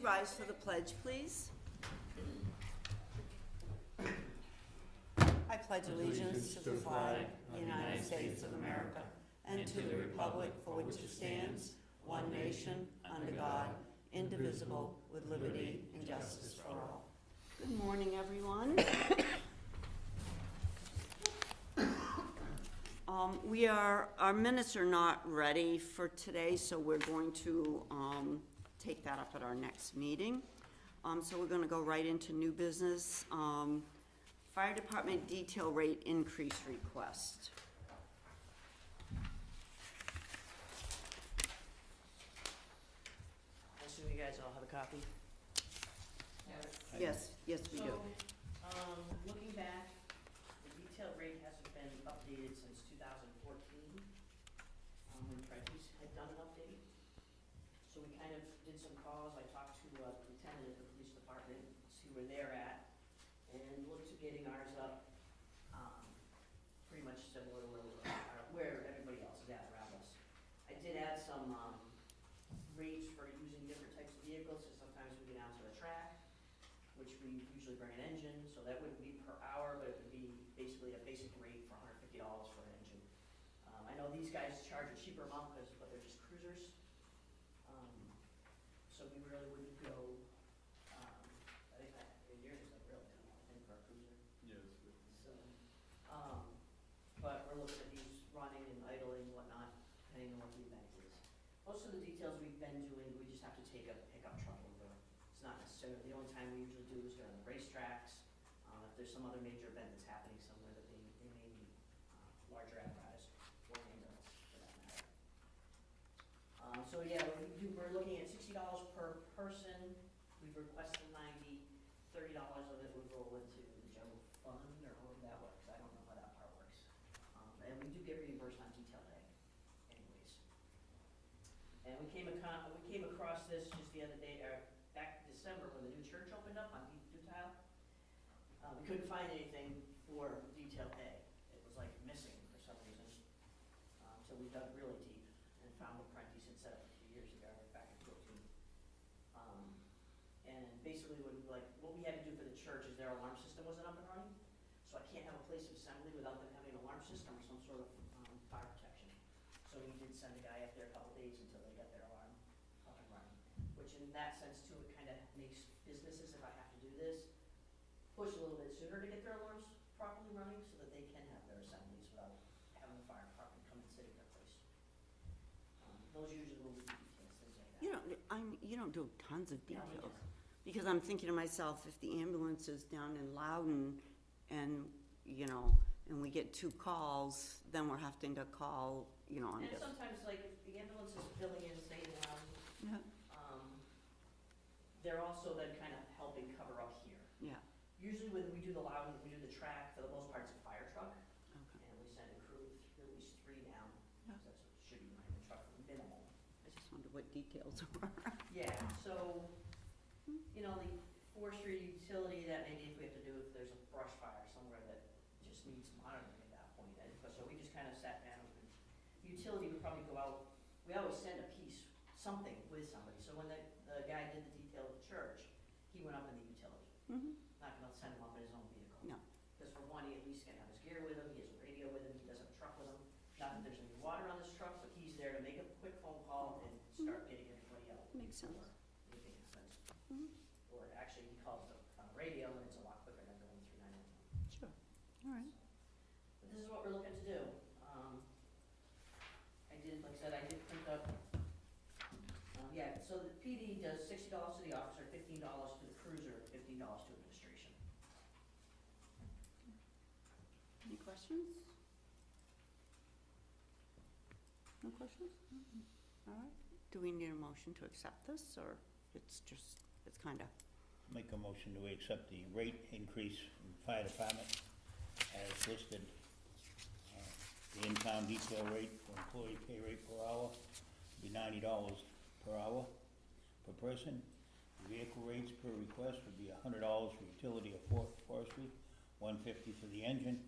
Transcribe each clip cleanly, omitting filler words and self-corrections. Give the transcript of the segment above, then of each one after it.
rise for the pledge, please? I pledge allegiance to the flag of the United States of America and to the republic for which it stands, one nation, under God, indivisible, with liberty and justice for all. Good morning, everyone. Our minutes are not ready for today, so we're going to take that up at our next meeting. So we're gonna go right into new business. Fire department detail rate increase request. I assume you guys all have a copy? Yes, we do. Looking back, the detail rate hasn't been updated since 2014, when Prentice had done an update. So we kind of did some calls. I talked to the lieutenant at the police department, see where they're at, and looked to getting ours up, pretty much similar to where everybody else is at around us. I did add some rates for using different types of vehicles, so sometimes we get out to the track, which we usually bring an engine, so that wouldn't be per hour, but it would be basically a basic rate for $150 for an engine. I know these guys charge a cheaper amount but they're just cruisers. So we really wouldn't go, I think yours is like really minimal, I think, for a cruiser. Yes. So, but we're looking at these running and idling and whatnot, depending on what the event is. Most of the details we've been doing, we just have to take a pickup truck over. It's not necessarily, the only time we usually do is during the racetracks. If there's some other major event that's happening somewhere that they may need larger apparatus or ambulance for that matter. So yeah, we're looking at $60 per person. We've requested $90, $30 of it would roll into the general fund or however that works. I don't know how that part works. And we do get reimbursed on detail day anyways. And we came across this just the other day, back in December when the new church opened up on Dutile. We couldn't find anything for detail pay. It was like missing for some reason. So we dug really deep and found what Prentice had set up a few years ago, back in 2014. And basically what we had to do for the church is their alarm system wasn't up and running. So I can't have a place of assembly without them having an alarm system or some sort of fire protection. So we did send a guy up there a couple days until they got their alarm up and running. Which in that sense too, it kind of makes businesses, if I have to do this, push a little bit sooner to get their alarms properly running so that they can have their assemblies without having the fire department come and sit at their place. Those usually will be details, things like that. You don't do tons of No, we details. don't. Because I'm thinking to myself, if the ambulance is down in Loudon and we get 2 calls, then we're having to call, on And this. sometimes like if the ambulance is filling in, say, in Loudon, Yeah, they're also then kind of helping cover up here. yeah, Usually when we do the Loudon, we do the track, for the most part it's a fire truck. okay. And we send a crew of at least 3 down, Yeah. because that's what should be running the truck minimal. I just wondered what details were. Yeah, so, the forestry utility, that maybe if we have to do, if there's a brush fire somewhere that just needs monitoring at that point, so we just kind of sat down. Utility would probably go out, we always send a piece, something with somebody, so when the guy did the detail at the church, he went up in the utility. Not gonna send him up in his own vehicle. No. Because for one, he at least can have his gear with him, he has a radio with him, he does have a truck with him. Not that there's any water on this truck, but he's there to make a quick phone call and start getting everybody out. Makes sense. Before anything is sent. Mhm. Or actually, he calls on the radio and it's a lot quicker than going through 911. Sure, all right. But this is what we're looking to do. Like I said, I did print up, so the PD does $60 to the officer, $15 to the cruiser, $15 to administration. Any questions? No questions? All right. Do we need a motion to accept this, or it's kind of? Make a motion to accept the rate increase in the fire department as listed. The in-town detail rate for employee pay rate per hour would be $90 per hour per person. The vehicle rates per request would be $100 for utility or forestry, $150 for the engine,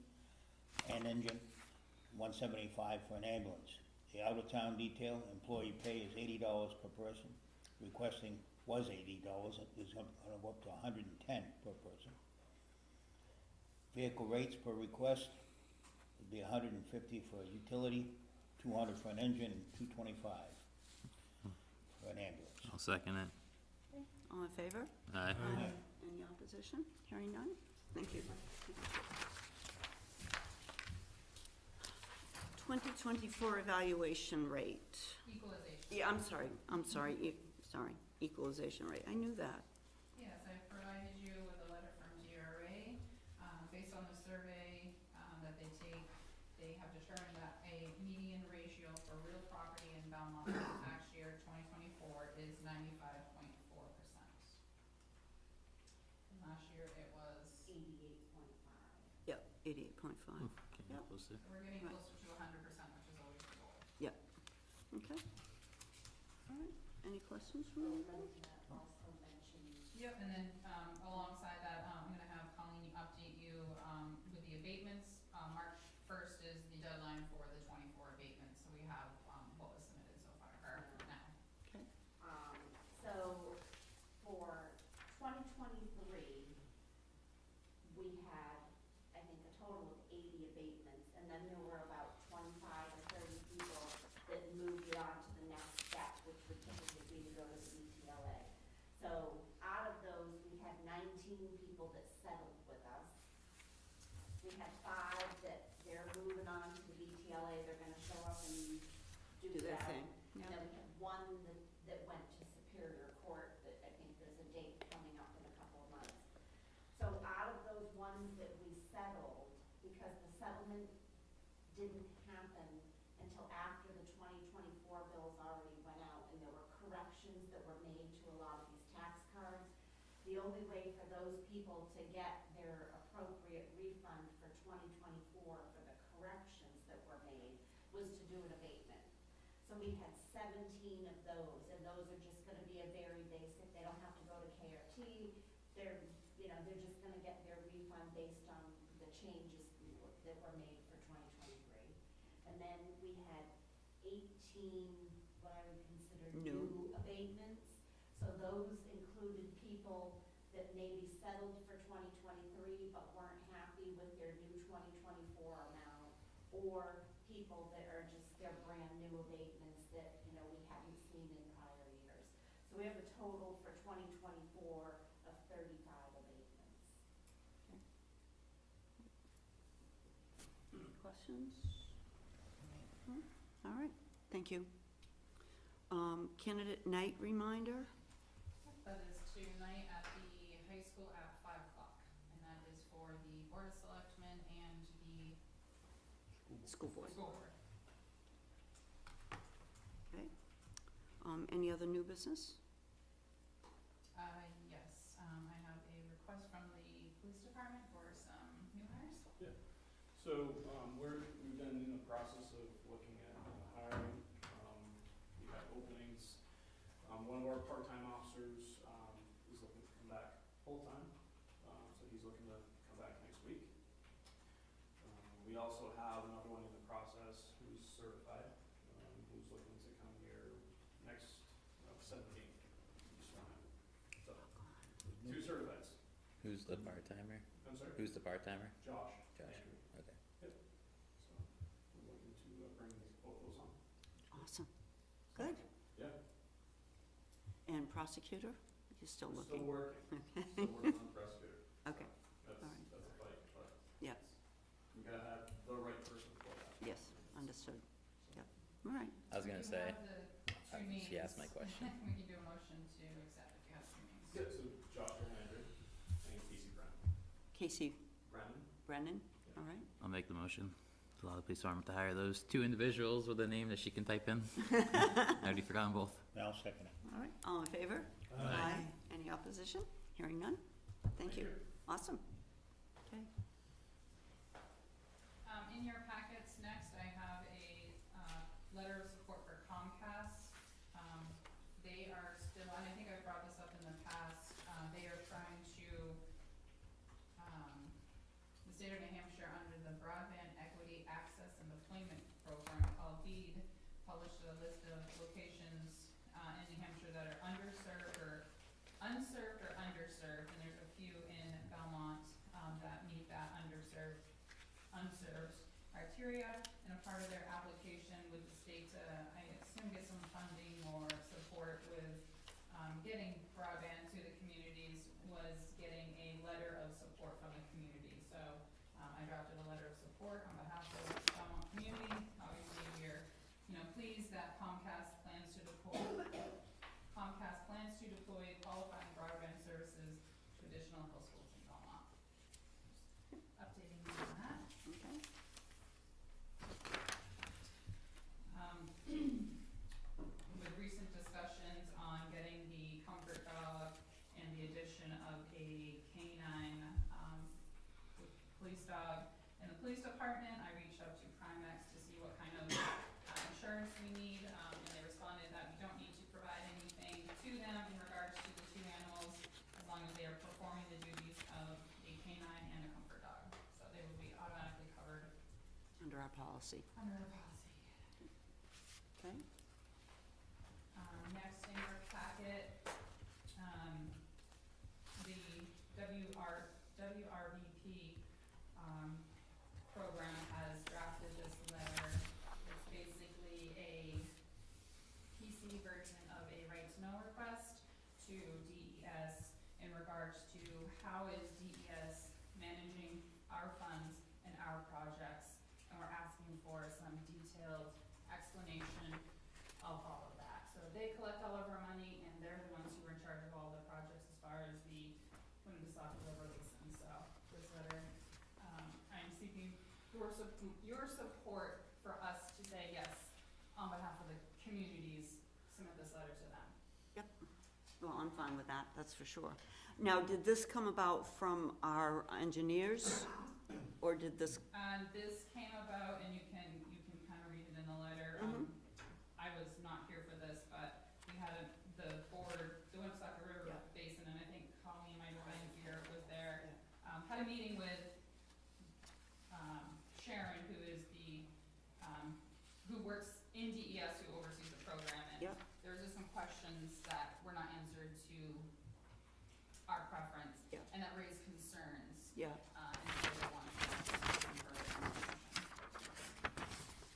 $175 for an ambulance. The out-of-town detail employee pay is $80 per person, requesting was $80, it is gonna go up to $110 per person. Vehicle rates per request would be $150 for a utility, $200 for an engine, and $225 for an ambulance. I'll second it. All in favor? Aye. Any opposition? Hearing none? Thank you. 2024 evaluation rate. Equalization. Yeah, I'm sorry, equalization rate, I knew that. Yes, I provided you with a letter from GRA. Based on the survey that they take, they have determined that a median ratio for real property in Belmont for the tax year 2024 is 95.4%. And last year it was, 88.5. Yep, 88.5. Getting Yep. closer. so we're getting Right. closer to 100%, which is always the goal. Okay. All right, any questions from anybody? Also mentioned. Yep, and then alongside that, I'm gonna have Colleen update you with the abatements. March 1st is the deadline for the 24 abatements, so we have what was submitted so far, or now. Okay, So for 2023, we had, I think, a total of 80 abatements, and then there were about 25 or 30 people that moved it on to the next step, which would typically be to go to the BTLA. So out of those, we had 19 people that settled with us. We had 5 that they're moving on to the BTLA, they're gonna show up and do do their that. thing, And yeah. then we had 1 that went to Superior Court, that I think there's a date coming up in a couple of months. So out of those ones that we settled, because the settlement didn't happen until after the 2024 bills already went out, and there were corrections that were made to a lot of these tax cards. The only way for those people to get their appropriate refund for 2024 for the corrections that were made was to do an abatement. So we had 17 of those, and those are just gonna be a very basic, they don't have to go to KRT, they're, they're just gonna get their refund based on the changes that were made for 2023. And then we had 18, what I would consider New. new abatements. So those included people that maybe settled for 2023 but weren't happy with their new 2024 amount, or people that are just, they're brand new abatements that, we haven't seen in prior years. So we have a total for 2024 of 35 abatements. Any questions? All right, thank you. Candidate night reminder? That is tonight at the high school at 5 o'clock, and that is for the Board of Selectmen and the School board. school board. Okay. Any other new business? Yes, I have a request from the police department for some new hires. So, we've been in the process of looking at hiring. We have openings. One of our part-time officers, is looking to come back full-time, so he's looking to come back next week. We also have another one in the process who's certified, who's looking to come here next, 17th. So, 2 certifieds. Who's the part-timer? I'm sorry? Who's the part-timer? Josh. Josh. Andrew. Okay. So, we're looking to bring both those on. Awesome. Good. Yeah. And prosecutor? You're still We're looking? Still working. Still working on prosecutor. Okay, That's, all right. that's a fight, but yeah, we gotta have the right person for that. yes, understood. Yep, all right. I was gonna You say, have the two names. she asked my question. We can do a motion to accept if you have two names. Yeah, so Josh Hernandez and Casey Brown. Casey Brennan? Brennan, all right. I'll make the motion to allow the police department to hire those 2 individuals with a name that she can type in. I already forgotten both. I'll second it. All right, all in favor? Aye. Any opposition? Hearing none? Thank you. Awesome. Okay. In your packets, next, I have a letter of support for Comcast. They are still, and I think I've brought this up in the past, they are trying to, the state of New Hampshire, under the Broadband Equity Access and Deployment Program called BEAD, published a list of locations in New Hampshire that are underserved or unserved or underserved, and there's a few in Belmont, that meet that unserved criteria, and a part of their application with the state to, I assume, get some funding or support with, getting broadband to the communities, was getting a letter of support from the community. So, I drafted a letter of support on behalf of the Belmont community. Obviously, we're, pleased that Comcast plans to deploy qualifying broadband services to additional middle schools in Belmont. Just updating you on that. Okay. With recent discussions on getting the comfort dog and the addition of a canine, police dog in the police department, I reached out to Primex to see what kind of insurance we need, and they responded that we don't need to provide anything to them in regards to the two animals, as long as they are performing the duties of a canine and a comfort dog. So they will be automatically covered Under our policy. under our policy. Okay. Next in your packet, the WRVP, program has drafted this letter. It's basically a PC version of a right to know request to DES in regards to how is DES managing our funds and our projects, and we're asking for some detailed explanation of all of that. So they collect all of our money, and they're the ones who are in charge of all the projects as far as the Winnipesaukee River Basin. So this letter, I am seeking your support for us to say yes, on behalf of the communities, submit this letter to them. Yep. Well, I'm fine with that, that's for sure. Now, did this come about from our engineers, or did this? This came about, and you can kind of read it in the letter. I was not here for this, but we had the board, the Winnipesaukee River Basin, and I think Colleen might have been here, was there, had a meeting with Sharon, who is the, who works in DES, who oversees the program, and Yep. there was just some questions that were not answered to our preference, Yep. and that raised concerns. Yeah. And so they wanted some further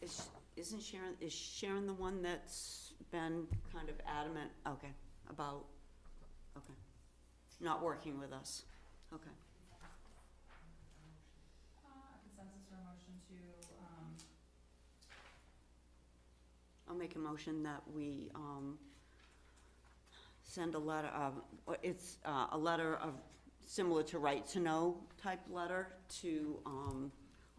information. Is Sharon the one that's been kind of adamant, okay, about, okay, not working with us? Okay. A consensus or motion to, I'll make a motion that we, send a letter of, it's, a letter of, similar to right to know type letter to,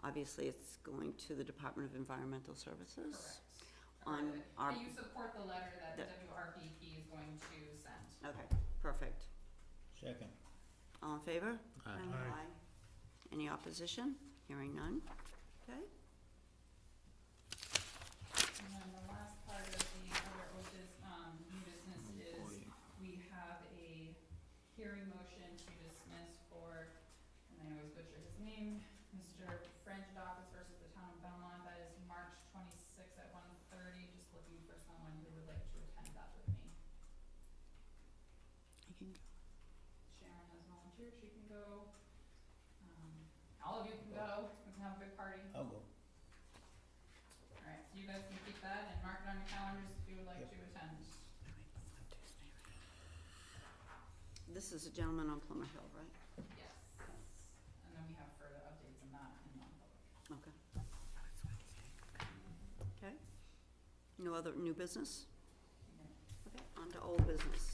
obviously it's going to the Department of Environmental Services. correct. On our, And you support the letter that the the- WRVP is going to send. okay, perfect. Second. All in favor? Aye. Aye. Any opposition? Hearing none? Okay. And then the last part of the other new business is, we have a hearing motion to dismiss for, and I always butcher his name, Mr. Frangidakis versus the Town of Belmont. That is March 26th at 1:30. Just looking for someone who would like to attend that with me. I can go. Sharon has volunteered, she can go. All of you can go, we can have a big party. I'll go. Alright, so you guys can keep that and mark it on your calendars if you would like Yep. to attend. This is a gentleman on Plymouth Hill, right? Yes. And then we have further updates on that in non-public. Okay. Okay. No other new business? Okay, on to old business.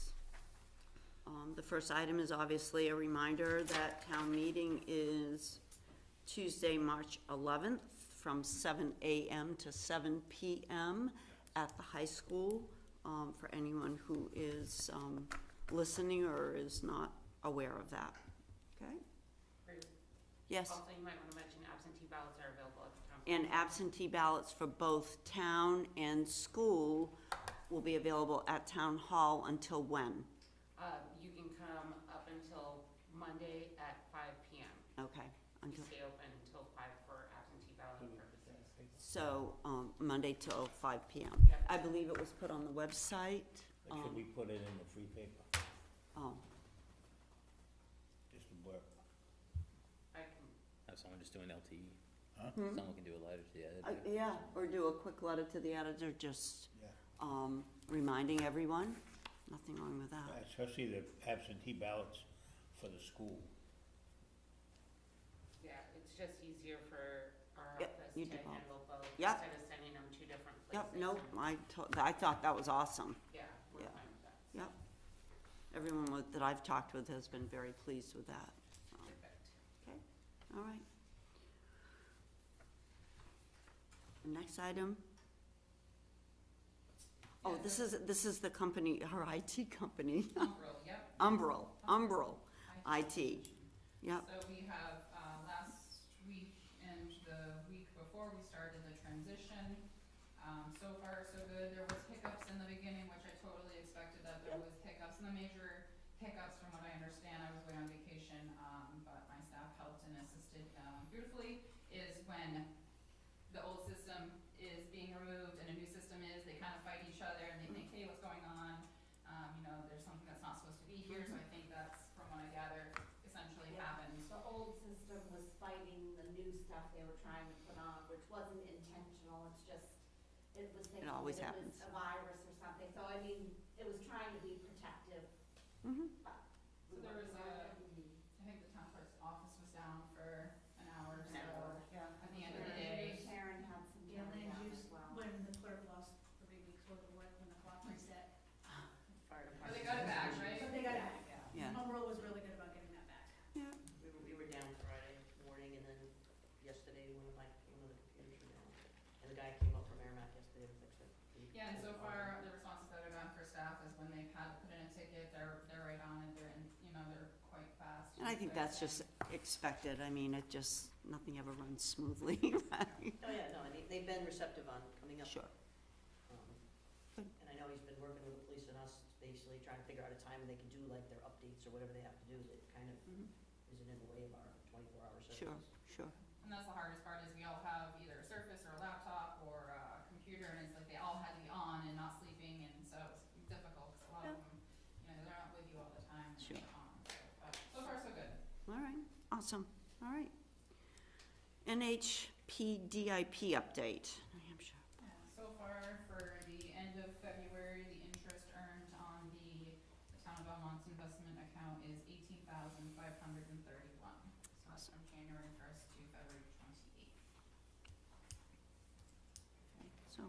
The first item is obviously a reminder that town meeting is Tuesday, March 11th, from 7 a.m. to 7 p.m. at the high school, for anyone who is listening or is not aware of that. Okay? Ruth, Yes? also you might want to mention absentee ballots are available at the town. And absentee ballots for both town and school will be available at town hall until when? You can come up until Monday at 5 p.m. Okay, We until, stay open until 5 for absentee ballot purposes. so, Monday till 5 p.m. Yep. I believe it was put on the website. But should we put it in the free paper? Oh, Just a blurb. I can, Have someone just do an LTE. Huh? Someone can do a letter to the editor. yeah, or do a quick letter to the editor, just, Yeah. reminding everyone, nothing wrong with that. Especially the absentee ballots for the school. yeah, it's just easier for our Yep, office you to do both. handle both, Yep. instead of sending them two different places. Yep, no, and- I thought that was awesome. Yeah, we're Yeah. fine with that. Yep. Everyone that I've talked with has been very pleased with that. Perfect. Okay, all right. The next item. Oh, Yeah, this is the company, our IT company. Umbro, yep. Umbro, IT, yep. So we have, last week and the week before, we started the transition. So far, so good. There was hiccups in the beginning, which I totally expected that there was hiccups. And the major hiccups, from what I understand, I was away on vacation, but my staff helped and assisted, beautifully, is when the old system is being removed and a new system is, they kind of fight each other and they think, hey, what's going on? There's something that's not supposed to be here, so I think that's, from what I gather, essentially Yeah. happened. The old system was fighting the new stuff they were trying to put on, which wasn't intentional, it's just, it was thinking that always it happens. was a virus or something, so I mean, it was trying to be protective, Mhm. but. So there was I think the town clerk's office was down for an hour or so at the end of the day. Karen had some Yeah, time land down use, as well. when the clerk lost 3 weeks worth of work when the clock reset. Fire But they department. got it back, right? But they got it back, Yeah. Umbro was really good about getting that back. We were down Friday morning, and then yesterday, one of the computers were down. And the guy came up from Merrimack yesterday to fix it. Yeah, and so far, the responses that I've gotten for staff is when they've had to put in a ticket, they're right on it, they're quite fast. And I think to that's fix just expected. I mean, nothing ever runs smoothly, right? Oh, yeah, no, and they've been receptive on coming up. Sure. Good. And I know he's been working with the police and us, basically trying to figure out a time when they can do like their updates or whatever they have to do that kind of Mhm. isn't in the way of our 24-hour service. Sure. And that's the hardest part, is we all have either a Surface or a laptop or a computer, and it's like they all had to be on and not sleeping, and so it's difficult, because a lot of them, they're not with you all the time. And Sure. they're on, but so far, so good. All right, awesome, all right. NHPDIP update, New Hampshire. So far, for the end of February, the interest earned on the Town of Belmont's investment account is $18,531. So that's from January 1st to February 28th. So,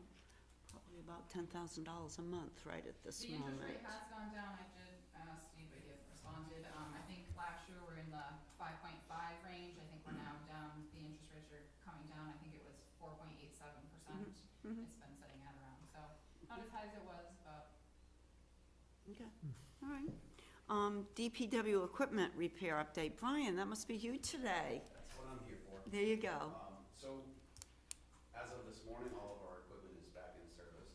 probably about $10,000 a month, right, at this The interest moment. rate has gone down. I did ask Steve, but he hasn't responded. I think last year we're in the 5.5 range. I think we're now down, the interest rates are coming down. I think it was 4.87%. Mhm. It's been sitting at around, so not as high as it was, but Okay, all right. DPW equipment repair update. Brian, that must be you today. That's what I'm here for. There you go. So, as of this morning, all of our equipment is back in service.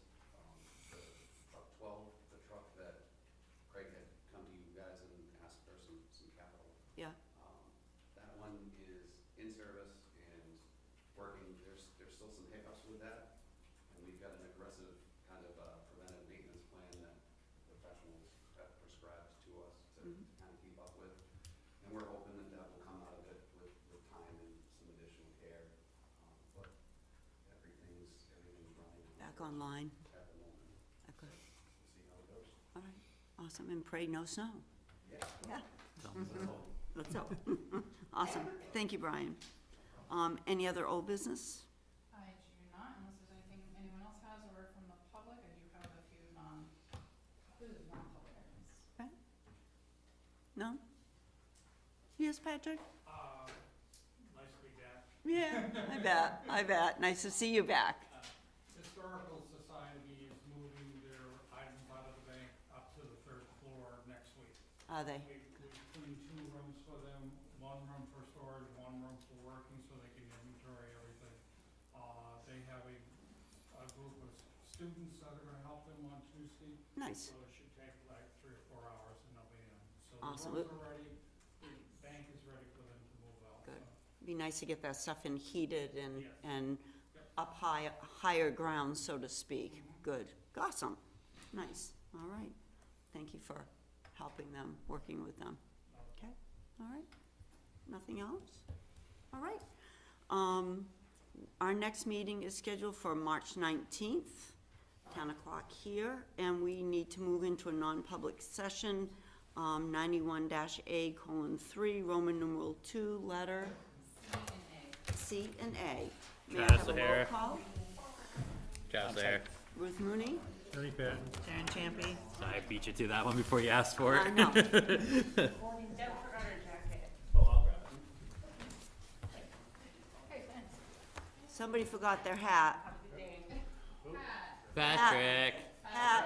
The truck 12, the truck that Craig had come to you guys and asked for some capital. Yeah. That one is in service and working. There's still some hiccups with that. And we've got an aggressive kind of preventive maintenance plan that professionals have prescribed to us to kind of keep up with. And we're hoping that that will come out of it with time and some additional care. But everything's running. Back online. At the moment. Okay, We'll see how it goes. all right, awesome, and pray no snow. Yeah. Yeah, So, let's hope. Awesome, thank you, Brian. Any other old business? I do not, unless there's anything anyone else has, or from the public. I do have a few non-public items. No? Yes, Patrick? Nice to be back. Yeah, I bet, nice to see you back. Historical Society is moving their items out of the bank up to the 3rd floor next week. Are they? We cleaned 2 rooms for them, 1 room for storage, 1 room for working, so they can inventory everything. They have a group of students that are gonna help them on Tuesday. Nice, So it should take like 3 or 4 hours and they'll be in. So Awesome. the rooms are ready, the bank is ready for them to move out. Good. So, be nice to get that stuff in heated and, Yes. and Yep. up higher ground, so to speak. Good, awesome, nice, all right. Thank you for helping them, working with them. Okay, all right, nothing else? All right. Our next meeting is scheduled for March 19th, 10 o'clock here, and we need to move into a non-public session, 91-A:3, Roman numeral 2, letter C and A. May I Travis have a roll O'Hara. call? Travis there. Ruth Mooney? Ernie Patton. Sharon Champy? Sorry, I beat you to that one before you asked for it. No. Deb forgot her jacket. Oh, I'll grab it. Hey, thanks. Somebody forgot their hat. Have a good day. Patrick. Hat.